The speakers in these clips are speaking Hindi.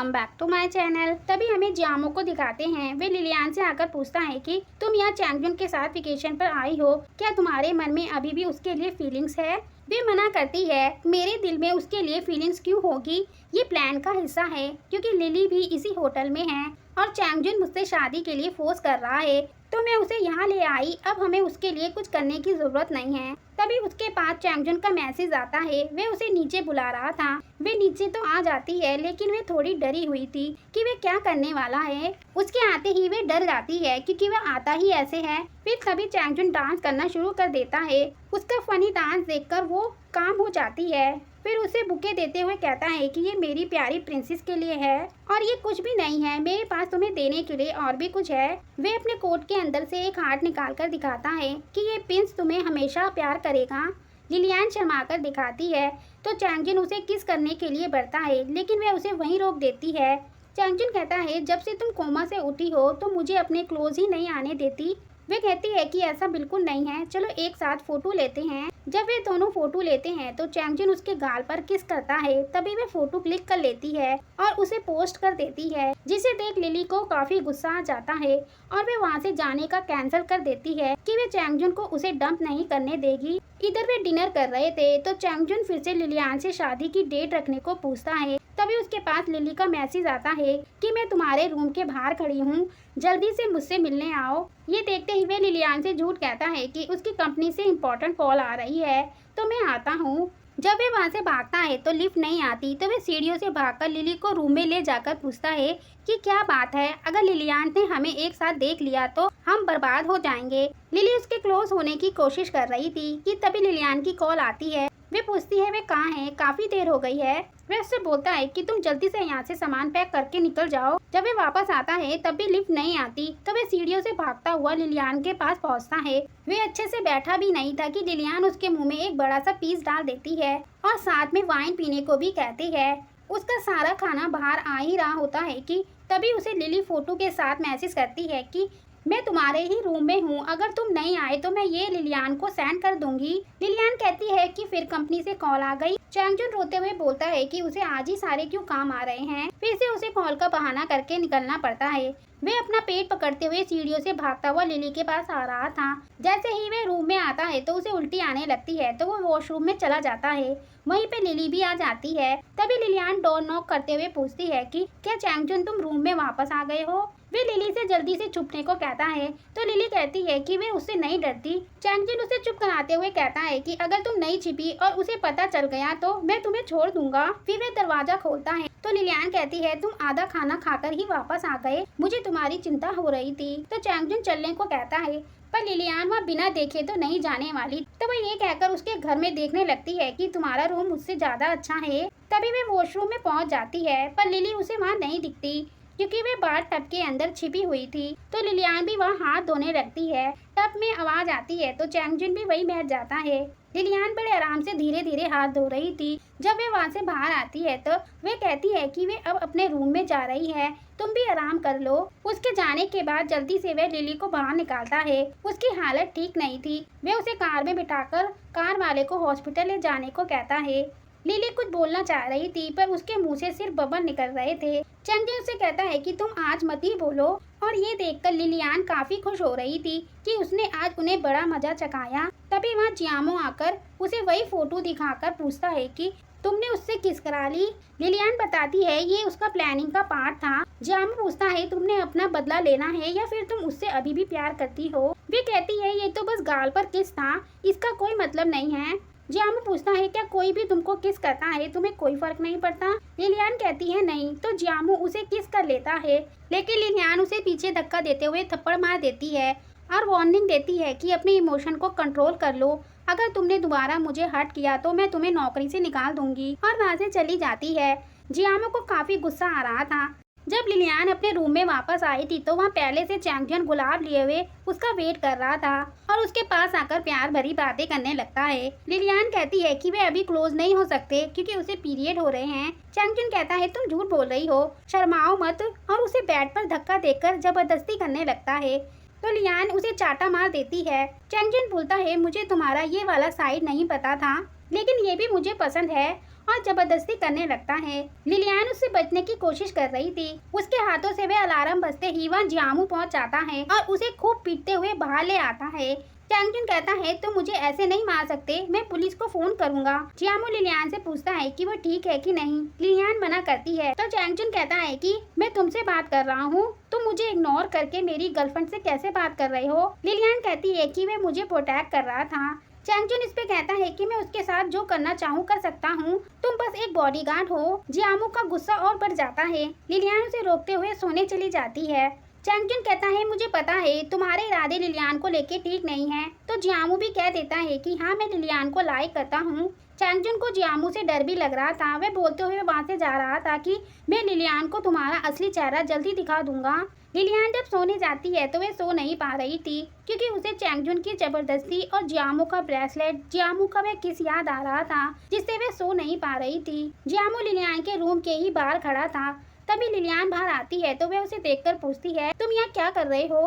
Welcome back to my channel. तभी हमें जियामो को दिखाते हैं। वे लिलियान से आकर पूछता है कि तुम यहाँ चैंगजुन के साथ वेकेशन पर आई हो, क्या तुम्हारे मन में अभी भी उसके लिए फीलिंग्स है? वे मना करती है, मेरे दिल में उसके लिए फीलिंग्स क्यों होगी, ये प्लान का हिस्सा है क्योंकि लिली भी इसी होटल में है और चैंगजुन मुझसे शादी के लिए फोर्स कर रहा है, तो मैं उसे यहाँ ले आई। अब हमें उसके लिए कुछ करने की जरूरत नहीं है। तभी उसके पास चैंगजुन का मैसेज आता है। वे उसे नीचे बुला रहा था। वे नीचे तो आ जाती है लेकिन वे थोड़ी डरी हुई थी कि वे क्या करने वाला है। उसके आते ही वे डर जाती है क्योंकि वह आता ही ऐसे है। फिर तभी चैंगजुन डांस करना शुरू कर देता है। उसका फनी डांस देखकर वो काम हो जाती है। फिर उसे बुके देते हुए कहता है कि ये मेरी प्यारी प्रिंसेस के लिए है और ये कुछ भी नहीं है, मेरे पास तुम्हें देने के लिए और भी कुछ है। वे अपने कोट के अंदर से एक हार्ट निकाल कर दिखाता है कि ये प्रिंस तुम्हें हमेशा प्यार करेगा। लिलियान शर्मा कर दिखाती है तो चैंगजुन उसे किस करने के लिए बढ़ता है लेकिन वह उसे वहीं रोक देती है। चैंगजुन कहता है, जब से तुम कोमा से उठी हो तो मुझे अपने क्लोज ही नहीं आने देती। वे कहती है कि ऐसा बिल्कुल नहीं है, चलो एक साथ फोटो लेते हैं। जब वे दोनों फोटो लेते हैं तो चैंगजुन उसके गाल पर किस करता है। तभी वे फोटो क्लिक कर लेती है और उसे पोस्ट कर देती है, जिसे देख लिली को काफी गुस्सा आ जाता है और वे वहाँ से जाने का कैंसिल कर देती है कि वे चैंगजुन को उसे डंप नहीं करने देगी। इधर वे डिनर कर रहे थे तो चैंगजुन फिर से लिलियान से शादी की डेट रखने को पूछता है। तभी उसके पास लिली का मैसेज आता है कि मैं तुम्हारे रूम के बाहर खड़ी हूँ, जल्दी से मुझसे मिलने आओ। ये देखते ही वे लिलियान से झूठ कहता है कि उसकी कंपनी से इम्पोर्टेंट कॉल आ रही है तो मैं आता हूँ। जब वे वहाँ से भागता है तो लिफ्ट नहीं आती तो वे सीढ़ियों से भागकर लिली को रूम में ले जाकर पूछता है कि क्या बात है, अगर लिलियान ने हमें एक साथ देख लिया तो हम बर्बाद हो जाएंगे। लिली उसके क्लोज होने की कोशिश कर रही थी कि तभी लिलियान की कॉल आती है। वे पूछती है वे कहाँ हैं, काफी देर हो गई है। वे उससे बोलता है कि तुम जल्दी से यहाँ से सामान पैक करके निकल जाओ। जब वे वापस आता है तब भी लिफ्ट नहीं आती तो वे सीढ़ियों से भागता हुआ लिलियान के पास पहुँचता है। वे अच्छे से बैठा भी नहीं था कि लिलियान उसके मुंह में एक बड़ा सा पीस डाल देती है और साथ में वाइन पीने को भी कहती है। उसका सारा खाना बाहर आ ही रहा होता है कि तभी उसे लिली फोटो के साथ मैसेज करती है कि मैं तुम्हारे ही रूम में हूँ, अगर तुम नहीं आए तो मैं ये लिलियान को सेंड कर दूंगी। लिलियान कहती है कि फिर कंपनी से कॉल आ गई। चैंगजुन रोते हुए बोलता है कि उसे आज ही सारे क्यों काम आ रहे हैं। फिर से उसे कॉल का बहाना करके निकलना पड़ता है। वे अपना पेट पकड़ते हुए सीढ़ियों से भागता हुआ लिली के पास आ रहा था। जैसे ही वे रूम में आता है तो उसे उल्टी आने लगती है तो वो वॉशरूम में चला जाता है। वहीं पे लिली भी आ जाती है। तभी लिलियान डोर नॉक करते हुए पूछती है कि क्या चैंगजुन तुम रूम में वापस आ गए हो। वे लिली से जल्दी से छुपने को कहता है तो लिली कहती है कि वे उससे नहीं डरती। चैंगजुन उसे चुप कराते हुए कहता है कि अगर तुम नहीं छिपी और उसे पता चल गया तो मैं तुम्हें छोड़ दूंगा। फिर वे दरवाजा खोलता है तो लिलियान कहती है, तुम आधा खाना खाकर ही वापस आ गए, मुझे तुम्हारी चिंता हो रही थी। तो चैंगजुन चलने को कहता है पर लिलियान वह बिना देखे तो नहीं जाने वाली। तो वह ये कहकर उसके घर में देखने लगती है कि तुम्हारा रूम मुझसे ज्यादा अच्छा है। तभी वे वॉशरूम में पहुंच जाती है पर लिली उसे वहाँ नहीं दिखती क्योंकि वे बाथ टब के अंदर छिपी हुई थी। तो लिलियान भी वहाँ हाथ धोने लगती है। टब में आवाज आती है तो चैंगजुन भी वही बैठ जाता है। लिलियान बड़े आराम से धीरे धीरे हाथ धो रही थी। जब वे वहाँ से बाहर आती है तो वे कहती है कि वे अब अपने रूम में जा रही है, तुम भी आराम कर लो। उसके जाने के बाद जल्दी से वे लिली को बाहर निकालता है। उसकी हालत ठीक नहीं थी। वे उसे कार में बिठाकर कार वाले को हॉस्पिटल ले जाने को कहता है। लिली कुछ बोलना चाह रही थी पर उसके मुंह से सिर्फ बबल निकल रहे थे। चैंगजुन उसे कहता है कि तुम आज मत ही बोलो और ये देखकर लिलियान काफी खुश हो रही थी कि उसने आज उन्हें बड़ा मजा चखाया। तभी वहाँ जियामो आकर उसे वही फोटो दिखाकर पूछता है कि तुमने उससे किस करा ली। लिलियान बताती है ये उसका प्लानिंग का पार्ट था। जियामो पूछता है तुमने अपना बदला लेना है या फिर तुम उससे अभी भी प्यार करती हो। वे कहती है ये तो बस गाल पर किस था, इसका कोई मतलब नहीं है। जियामो पूछता है क्या कोई भी तुमको किस करता है, तुम्हें कोई फर्क नहीं पड़ता। लिलियान कहती है नहीं। तो जियामो उसे किस कर लेता है लेकिन लिलियान उसे पीछे धक्का देते हुए थप्पड़ मार देती है और वार्निंग देती है कि अपने इमोशन को कंट्रोल कर लो, अगर तुमने दोबारा मुझे हर्ट किया तो मैं तुम्हें नौकरी से निकाल दूंगी और वहाँ से चली जाती है। जियामो को काफी गुस्सा आ रहा था। जब लिलियान अपने रूम में वापस आई थी तो वहाँ पहले से चैंगजुन गुलाब लिए हुए उसका वेट कर रहा था और उसके पास आकर प्यार भरी बातें करने लगता है। लिलियान कहती है कि वे अभी क्लोज नहीं हो सकते क्योंकि उसे पीरियड हो रहे हैं। चैंगजुन कहता है तुम झूठ बोल रही हो, शर्माओ मत, और उसे बेड पर धक्का देकर जबरदस्ती करने लगता है। तो लियान उसे चाटा मार देती है। चैंगजुन बोलता है मुझे तुम्हारा ये वाला साइड नहीं पता था, लेकिन ये भी मुझे पसंद है, और जबरदस्ती करने लगता है। लिलियान उससे बचने की कोशिश कर रही थी। उसके हाथों से वे अलार्म बजते ही वहाँ जियामू पहुँच जाता है और उसे खूब पीटते हुए बाहर ले आता है। चैंगजुन कहता है तुम मुझे ऐसे नहीं मार सकते, मैं पुलिस को फोन करूंगा। जियामू लिलियान से पूछता है कि वो ठीक है कि नहीं। लिलियान मना करती है तो चैंगजुन कहता है कि मैं तुमसे बात कर रहा हूँ, तुम मुझे इग्नोर करके मेरी गर्लफ्रेंड से कैसे बात कर रहे हो। लिलियान कहती है कि वे मुझे प्रोटेक्ट कर रहा था। चैंगजुन इस पे कहता है कि मैं उसके साथ जो करना चाहूँ कर सकता हूँ, तुम बस एक बॉडीगार्ड हो। जियामू का गुस्सा और बढ़ जाता है। लिलियान उसे रोकते हुए सोने चली जाती है। चैंगजुन कहता है मुझे पता है तुम्हारे इरादे लिलियान को लेके ठीक नहीं है। तो जियामू भी कह देता है कि हाँ मैं लिलियान को लाइक करता हूँ। चैंगजुन को जियामू से डर भी लग रहा था। वह बोलते हुए वहाँ से जा रहा था कि मैं लिलियान को तुम्हारा असली चेहरा जल्दी दिखा दूंगा। लिलियान जब सोने जाती है तो वह सो नहीं पा रही थी, क्योंकि उसे चैंगजुन की जबरदस्ती और जियामू का ब्रेसलेट, जियामू का वह किस याद आ रहा था, जिससे वह सो नहीं पा रही थी। जियामू लिलियान के रूम के ही बाहर खड़ा था। तभी लिलियान बाहर आती है तो वह उसे देखकर पूछती है तुम यहाँ क्या कर रहे हो।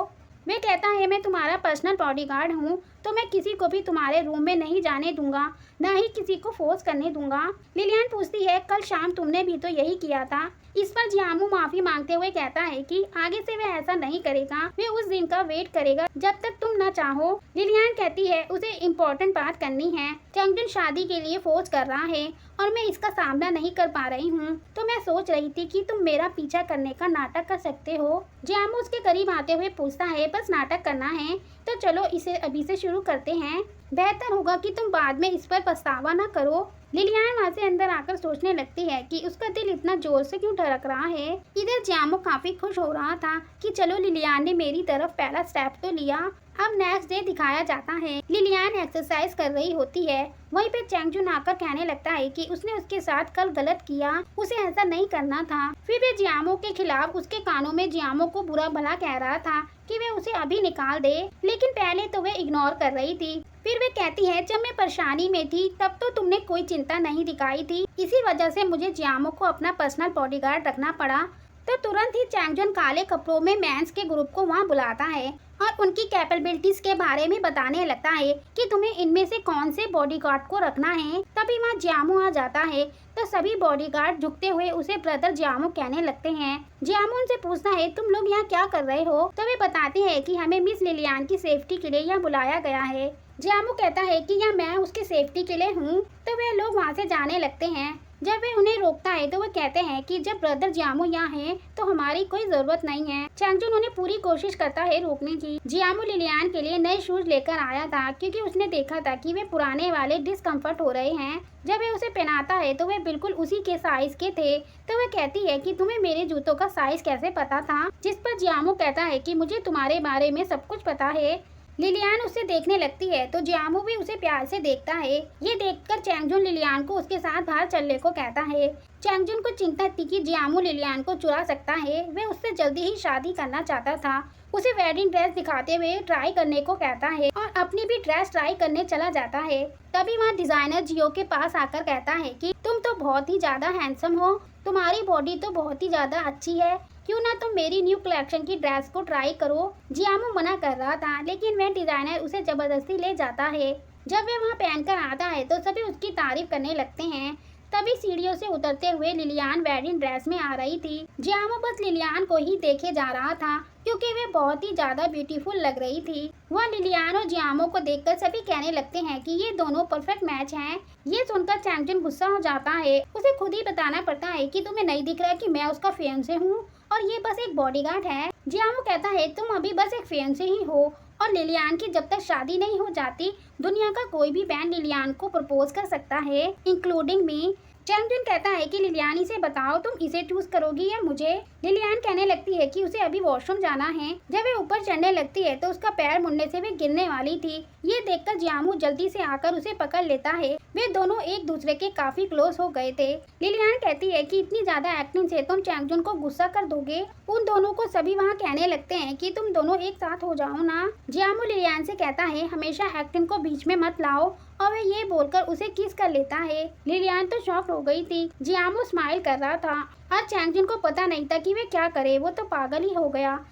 वह कहता है मैं तुम्हारा पर्सनल बॉडीगार्ड हूँ, तो मैं किसी को भी तुम्हारे रूम में नहीं जाने दूंगा, ना ही किसी को फोर्स करने दूंगा। लिलियान पूछती है कल शाम तुमने भी तो यही किया था। इस पर जियामू माफी मांगते हुए कहता है कि आगे से वह ऐसा नहीं करेगा, वह उस दिन का वेट करेगा जब तक तुम न चाहो। लिलियान कहती है उसे इम्पोर्टेंट बात करनी है, चैंगजुन शादी के लिए फोर्स कर रहा है और मैं इसका सामना नहीं कर पा रही हूँ, तो मैं सोच रही थी कि तुम मेरा पीछा करने का नाटक कर सकते हो। जियामू उसके करीब आते हुए पूछता है बस नाटक करना है तो चलो इसे अभी से शुरू करते हैं, बेहतर होगा कि तुम बाद में इस पर पछतावा न करो। लिलियान वहाँ से अंदर आकर सोचने लगती है कि उसका दिल इतना जोर से क्यों धड़क रहा है। इधर जियामू काफी खुश हो रहा था कि चलो लिलियान ने मेरी तरफ पहला स्टेप तो लिया। अब नेक्स्ट डे दिखाया जाता है। लिलियान एक्सरसाइज कर रही होती है। वहीं पे चैंगजुन आकर कहने लगता है कि उसने उसके साथ कल गलत किया, उसे ऐसा नहीं करना था। फिर वे जियामू के खिलाफ उसके कानों में जियामू को बुरा भला कह रहा था कि वे उसे अभी निकाल दे, लेकिन पहले तो वे इग्नोर कर रही थी। फिर वे कहती है जब मैं परेशानी में थी तब तो तुमने कोई चिंता नहीं दिखाई थी, इसी वजह से मुझे जियामू को अपना पर्सनल बॉडीगार्ड रखना पड़ा। तो तुरंत ही चैंगजुन काले कपड़ों में मैंस के ग्रुप को वहाँ बुलाता है और उनकी कैपेबिलिटीज के बारे में बताने लगता है कि तुम्हें इनमें से कौन से बॉडीगार्ड को रखना है। तभी वहाँ जियामू आ जाता है तो सभी बॉडीगार्ड झुकते हुए उसे ब्रदर जियामू कहने लगते हैं। जियामू उनसे पूछता है तुम लोग यहाँ क्या कर रहे हो। तो वे बताते हैं कि हमें मिस लिलियान की सेफ्टी के लिए यहाँ बुलाया गया है। जियामू कहता है कि यहाँ मैं उसकी सेफ्टी के लिए हूँ। तो वे लोग वहाँ से जाने लगते हैं। जब वे उन्हें रोकता है तो वो कहते हैं कि जब ब्रदर जियामू यहाँ है तो हमारी कोई जरूरत नहीं है। चैंगजुन उन्हें पूरी कोशिश करता है रोकने की। जियामू लिलियान के लिए नए शूज लेकर आया था, क्योंकि उसने देखा था कि वे पुराने वाले डिस्कम्फर्ट हो रहे हैं। जब वे उसे पहनाता है तो वे बिल्कुल उसी के साइज के थे। तो वह कहती है कि तुम्हें मेरे जूतों का साइज कैसे पता था, जिस पर जियामू कहता है कि मुझे तुम्हारे बारे में सब कुछ पता है। लिलियान उसे देखने लगती है तो जियामू भी उसे प्यार से देखता है। ये देखकर चैंगजुन लिलियान को उसके साथ बाहर चलने को कहता है। चैंगजुन को चिंता थी कि जियामू लिलियान को चुरा सकता है। वह उससे जल्दी ही शादी करना चाहता था। उसे वेडिंग ड्रेस दिखाते हुए ट्राई करने को कहता है और अपनी भी ड्रेस ट्राई करने चला जाता है। तभी वहाँ डिजाइनर जियो के पास आकर कहता है कि तुम तो बहुत ही ज्यादा हैंडसम हो, तुम्हारी बॉडी तो बहुत ही ज्यादा अच्छी है, क्यों ना तुम मेरी न्यू कलेक्शन की ड्रेस को ट्राई करो। जियामू मना कर रहा था, लेकिन वह डिजाइनर उसे जबरदस्ती ले जाता है। जब वह वहाँ पहनकर आता है तो सभी उसकी तारीफ करने लगते हैं। तभी सीढ़ियों से उतरते हुए लिलियान वेडिंग ड्रेस में आ रही थी। जियामू बस लिलियान को ही देखे जा रहा था, क्योंकि वे बहुत ही ज्यादा ब्यूटीफुल लग रही थी। वह लिलियान और जियामू को देखकर सभी कहने लगते हैं कि ये दोनों परफेक्ट मैच हैं। ये सुनकर चैंगजुन गुस्सा हो जाता है। उसे खुद ही बताना पड़ता है कि तुम्हें नहीं दिख रहा कि मैं उसका फियांसे हूँ और ये बस एक बॉडीगार्ड है। जियामू कहता है तुम अभी बस एक फियांसे ही हो, और लिलियान की जब तक शादी नहीं हो जाती दुनिया का कोई भी बैंड लिलियान को प्रपोज कर सकता है, इंक्लूडिंग मी। चैंगजुन कहता है कि लिलियान इसे बताओ तुम इसे चूज करोगी या मुझे। लिलियान कहने लगती है कि उसे अभी वॉशरूम जाना है। जब वे ऊपर चढ़ने लगती है तो उसका पैर मुड़ने से वे गिरने वाली थी। ये देखकर जियामू जल्दी से आकर उसे पकड़ लेता है। वे दोनों एक दूसरे के काफी क्लोज हो गए थे। लिलियान कहती है कि इतनी ज्यादा एक्टिंग से तुम चैंगजुन को गुस्सा कर दोगे। उन दोनों को सभी वहाँ कहने लगते हैं कि तुम दोनों एक साथ हो जाओ ना। जियामू लिलियान से कहता है हमेशा एक्टिंग को बीच में मत लाओ, और वह ये बोलकर उसे किस कर लेता है। लिलियान तो शॉक हो गई थी। जियामू स्माइल कर रहा था और चैंगजुन को पता नहीं था कि वे क्या करे, वो तो पागल ही हो गया।